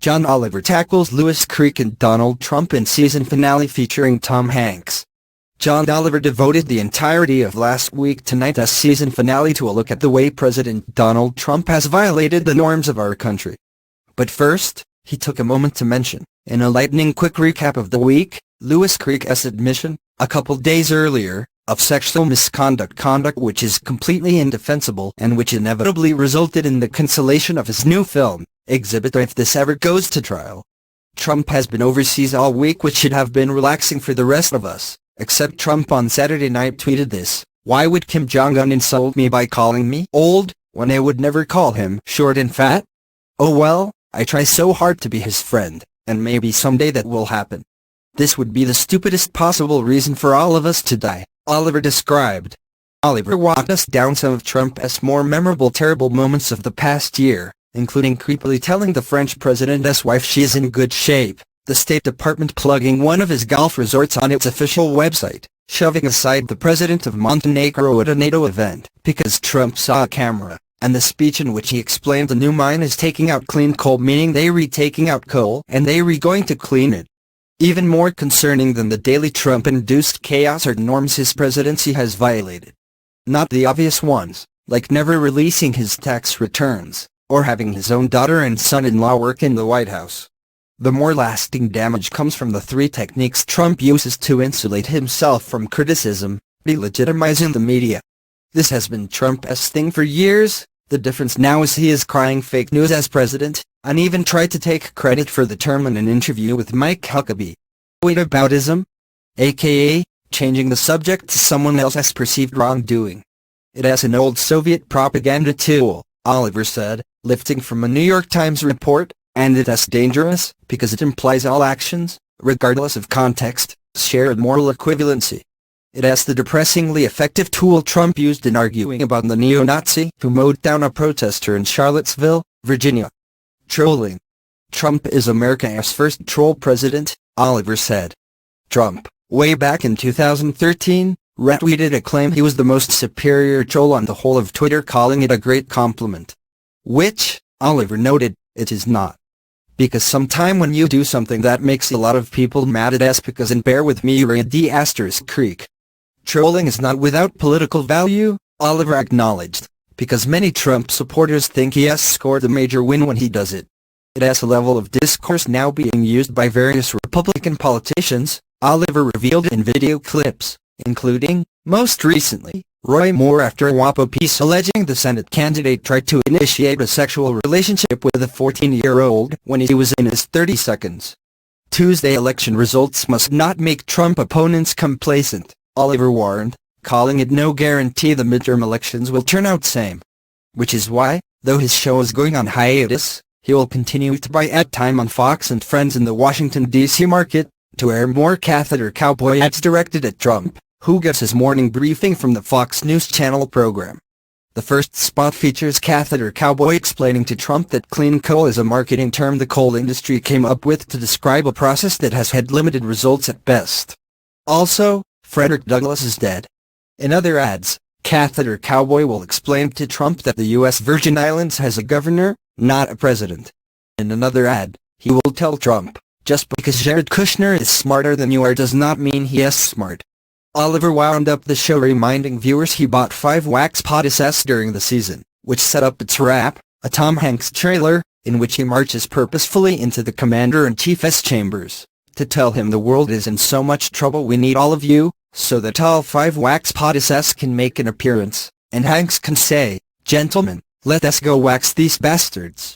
John Oliver tackles Louis Creek and Donald Trump in season finale featuring Tom Hanks. John Oliver devoted the entirety of last week tonight's season finale to a look at the way President Donald Trump has violated the norms of our country. But first, he took a moment to mention, in a lightning quick recap of the week, Louis Creek's admission, a couple days earlier, of sexual misconduct which is completely indefensible and which inevitably resulted in the cancellation of his new film, Exhibit A, if this ever goes to trial. Trump has been overseas all week, which should have been relaxing for the rest of us, except Trump on Saturday night tweeted this: "Why would Kim Jong-un insult me by calling me old, when I would never call him short and fat? Oh well, I try so hard to be his friend, and maybe someday that will happen. This would be the stupidest possible reason for all of us to die," Oliver described. Oliver walked us down some of Trump's more memorable terrible moments of the past year, including creepily telling the French president's wife she is in good shape, the State Department plugging one of his golf resorts on its official website, shoving aside the president of Montenegro at a NATO event because Trump saw a camera, and the speech in which he explained the new mine is taking out clean coal, meaning they taking out coal and they going to clean it. Even more concerning than the daily Trump-induced chaos are norms his presidency has violated. Not the obvious ones, like never releasing his tax returns, or having his own daughter and son-in-law work in the White House. The more lasting damage comes from the three techniques Trump uses to insulate himself from criticism: delegitimizing the media. This has been Trump's thing for years. The difference now is he is crying fake news as president, and even tried to take credit for the term in an interview with Mike Huckabee. Whataboutism? AKA, changing the subject to someone else's perceived wrongdoing. It is an old Soviet propaganda tool, Oliver said, lifting from a New York Times report, and it is dangerous, because it implies all actions, regardless of context, share a moral equivalency. It is the depressingly effective tool Trump used in arguing about the neo-Nazi who mowed down a protester in Charlottesville, Virginia. Trolling. Trump is America's first troll president, Oliver said. Trump, way back in 2013, retweeted a claim he was the most superior troll on the whole of Twitter, calling it a great compliment. Which, Oliver noted, it is not. Because sometime when you do something that makes a lot of people mad at us, because, and bear with me, read the Creek. Trolling is not without political value, Oliver acknowledged, because many Trump supporters think he has scored a major win when he does it. It has a level of discourse now being used by various Republican politicians, Oliver revealed in video clips, including, most recently, Roy Moore after a WAPO piece alleging the Senate candidate tried to initiate a sexual relationship with a 14-year-old when he was in his 30 seconds. Tuesday election results must not make Trump opponents complacent, Oliver warned, calling it no guarantee the midterm elections will turn out same. Which is why, though his show is going on hiatus, he will continue to buy ad time on Fox and Friends in the Washington, D.C. market, to air more catheter cowboy ads directed at Trump, who gets his morning briefing from the Fox News Channel program. The first spot features catheter cowboy explaining to Trump that clean coal is a marketing term the coal industry came up with to describe a process that has had limited results at best. Also, Frederick Douglass is dead. In other ads, catheter cowboy will explain to Trump that the U.S. Virgin Islands has a governor, not a president. In another ad, he will tell Trump, just because Jared Kushner is smarter than you are does not mean he is smart. Oliver wound up the show reminding viewers he bought 5 wax pods during the season, which set up its wrap, a Tom Hanks trailer, in which he marches purposefully into the Commander-in-Chief's chambers, to tell him the world is in so much trouble we need all of you, so that all 5 wax pods can make an appearance, and Hanks can say, "Gentlemen, let us go wax these bastards."